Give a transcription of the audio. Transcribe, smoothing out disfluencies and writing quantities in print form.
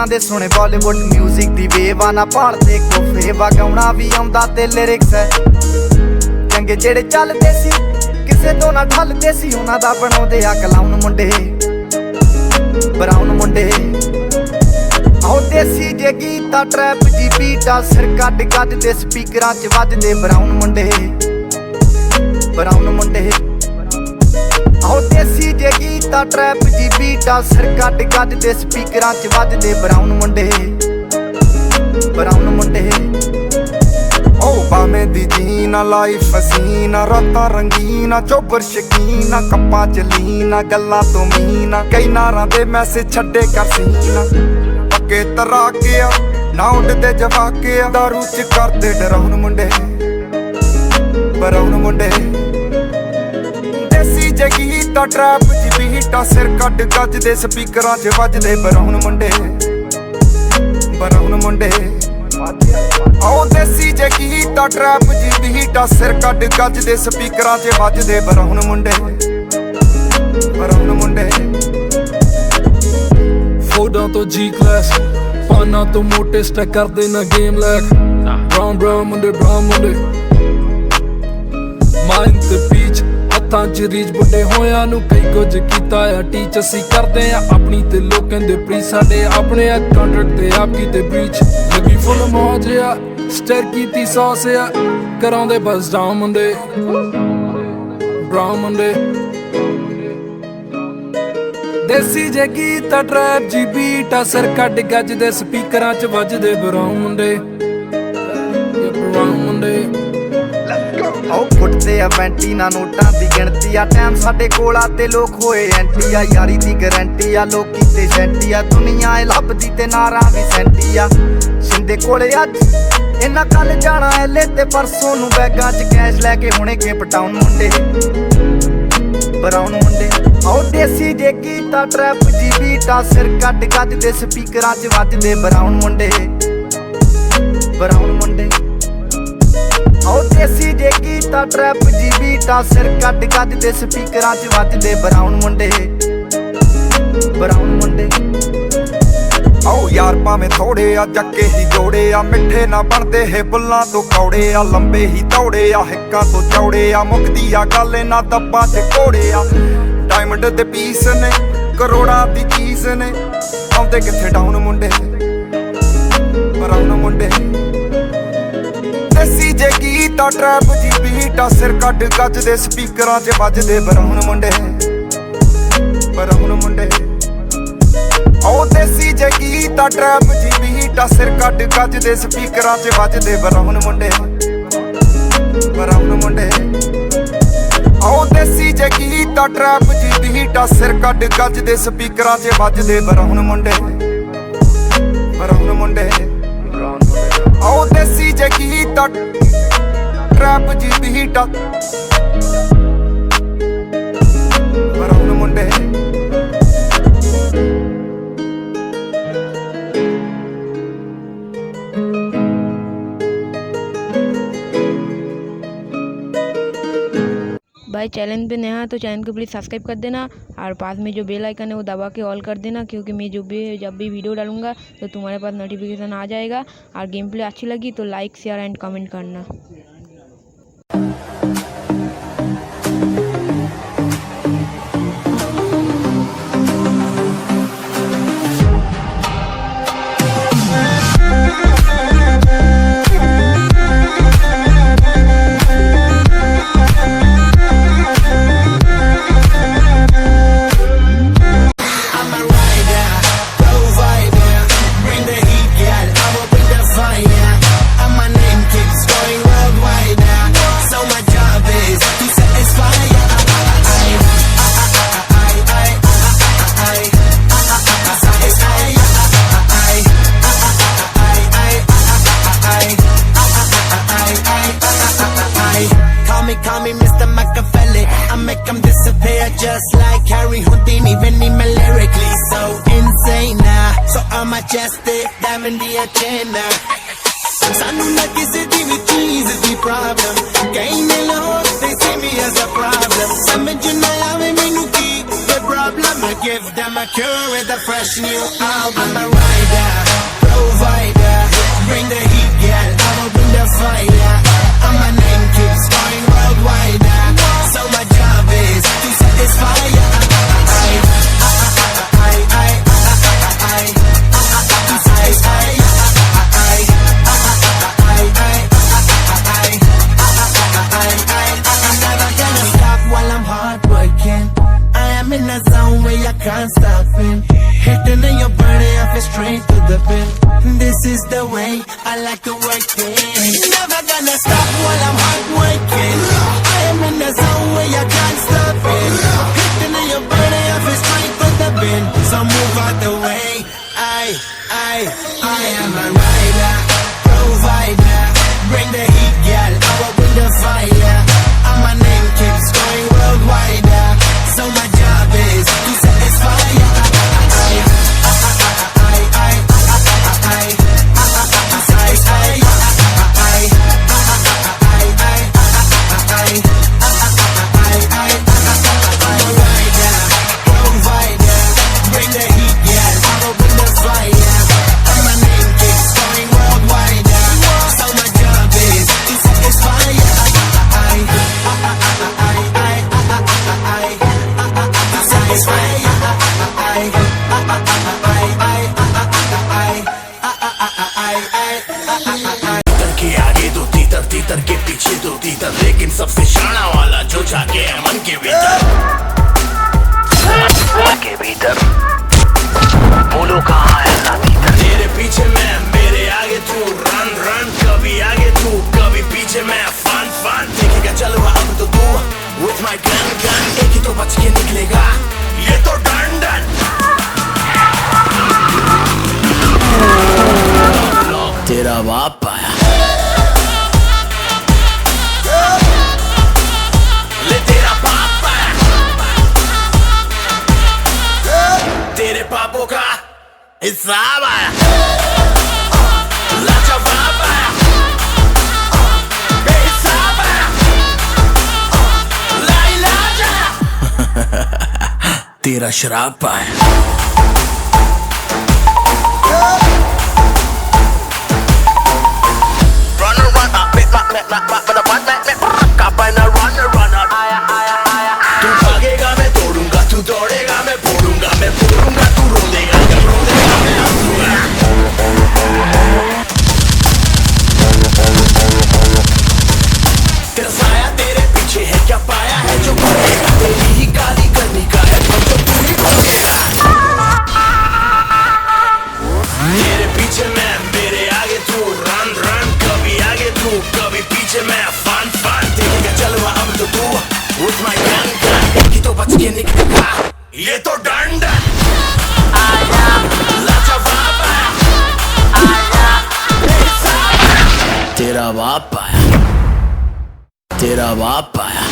दुनिया दे सोने बॉलीवुड म्यूजिक दी वेवा ना भालदे कोफेवा गाउणा भी आउंदा ते लिरिक्स है चंगे जेड़े चलदे सी किसे तो ना ढलदे सी उन्हां दा बनाउंदे आ कलाउन मुंडे ब्राउन मुंडे आओ देसी जे गीता ट्रैप जी बीटा सिर कट गजदे स्पीकरां च वजदे ब्राउन मुंडे आओ देसी जे गीता ट्रैप जी बीटा सिर कट गजदे स्पीकरां च वजदे ब्राउन मुंडे ओ बामे दी जीना लाइफ हसीना रातां रंगीना चोबर शकीना कप्पां च लीना गल्लां तो मीना कई नारां दे मैसेज छड्डे कर सीना पक्के तराके ना उडदे जवाके दारू च करदे डराउन मुंडे ब्राउन मुंडे देसी जे गीता ट्रैप जी बीटा सिर कट गजदे स्पीकरां च वजदे ब्राउन मुंडे आओ देसी जे गीता ट्रैप जी बीटा सिर कट गजदे स्पीकरां च वजदे ब्राउन मुंडे फोडां तो जी क्लास पाना तो मोटे स्टैक करदे ना गेम लैक ब्राउन मुंडे माइंड ते पीच हत्थां च रीच बुड्ढे होयां नू कई कुछ कीता आ टीच असी करदे आ अपनी ते लोकां दे प्री साडे अपने आ कॉन्ट्रैक्ट ते आप कीते ब्रीच लगी फुल मौज आ स्टेर कीती सॉस आ करांदे बस डाउन मुंडे ब्राउन मुंडे देसी जे गीता ट्रैप जी बीटा सिर कट गजदे स्पीकरां च वजदे ब्राउन मुंडे आओ फुटदे आ वैंटी ना नोटां दी गिणती आ टाइम साडे कोल आ ते लोक होए एंटी आ यारी दी गारंटी आ लोकी ते सेंटी आ दुनिया ए लभदी ते नारां भी सेंटी आ शिंदे कोले अज इन्ना कल जाना एले ते परसों नू बैगां च कैश लैके हुणे केप टाउन मुंडे ब्राउन मुंडे आओ देसी जे गीता ट्रैप जी बीटा सिर कट गजदे स्पीकरां च वजदे ब्राउन मुंडे आओ देसी जे गीता ट्रैप जी बीटा सिर कट गजदे स्पीकरां च वजदे ब्राउन मुंडे आओ यार भावें थोड़े आ जक्के ही जोड़े आ मिठे ना बनदे हे बुल्लां तो कौड़े आ लंबे ही दौड़े आ हिक्कां तो चौड़े आ मुकदी आ गल ना दब्बां च घोड़े आ डायमंड दे पीस ने करोड़ां दी चीज ने आउंदे किथे डाउन मुंडे ब्राउन मुंडे देसी जे गीता ट्रैप जी बीटा सिर कट गजदे स्पीकरां च वजदे ब्राउन मुंडे आओ देसी जे गीता ट्रैप जी बीटा सिर कट गजदे स्पीकरां च वजदे ब्राउन मुंडे आओ देसी जे गीता ट्रैप जी बीटा सिर कट गजदे स्पीकरां च वजदे ब्राउन मुंडे आओ देसी जे गीता ट्रैप जी बीटा ब्राउन मुंडे भाई चैनल पे नया है तो चैनल को प्लीज़ सब्सक्राइब कर देना और पास में जो बेल आइकन है वो दबा के ऑल कर देना क्योंकि मैं जब भी वीडियो डालूंगा तो तुम्हारे पास नोटिफिकेशन आ जाएगा। और गेम प्ले अच्छी लगी तो लाइक शेयर एंड कमेंट करना। Call me Mr. Machiavelli. I make them disappear just like Harry Houdini. Venime lyrically so insane now. So I'm majestic, diamond the agenda. Sanu na kisi di vi cheese di problem. Kaine log they see me as a problem. Samajh na aave mainu ki the problem I give them a cure with a fresh new album. I'm a rider, provider, bring the heat, girl, I will bring the fire. And my name keeps going worldwide. So my job is to satisfy ya. In a zone where you can't stop it. Hitting in your body, I feel straight to the pin. This is the way I like to work it. Never gonna stop while I'm hard working. I am in a zone where you can't stop it. Hitting in your body, I feel straight to the pin. So move out the way. I am a rider, provider. Bring the heat, girl, I will bring the fire. And my name keeps going worldwide. So my job is to satisfy ya. Bring the heat, yeah, I will bring the fire. And my name keeps going worldwide. So my job is to satisfy ya. तीतर के आगे दो तीतर, तीतर के पीछे दो तीतर, लेकिन सबसे शाना वाला जो जाके है मन के भीतर। मन के भीतर बोलो कहाँ है ना तीतर। तेरे पीछे मैं, मेरे आगे तू, रन रन, कभी आगे तू, कभी पीछे मैं, फन फन। देखेगा चलो अब तो तू with my gun gun, एक ही तो बच के निकलेगा, ये तो डन डन। तेरा बाप आया, ले तेरा बाप आया, तेरे पापों का हिसाब आया, लाजवाब आया, बेहिसाब आया, लाइलाज आया, तेरा शराब आया। तू भागेगा मैं तोड़ूंगा, तू दौड़ेगा मैं फोड़ूंगा, मैं फोड़ूंगा तू रोदेगा, जब रोदेगा मैं हंसूंगा। तेरा साया तेरे पीछे है, क्या पाया है जो करेगा, तेरी ही गाली करनी का है जो तू ही करेगा। तेरे पीछे मैं, मेरे आगे तू, रन रन, कभी आगे तू, कभी पीछे मैं, फन फन। देखेगा चलो अब तो तू with my gun gun, की तो बच के निकलेगा, ये तो डन डन। आया लाजवाब आया, बेहिसाब आया, तेरा बाप आया, तेरा बाप आया।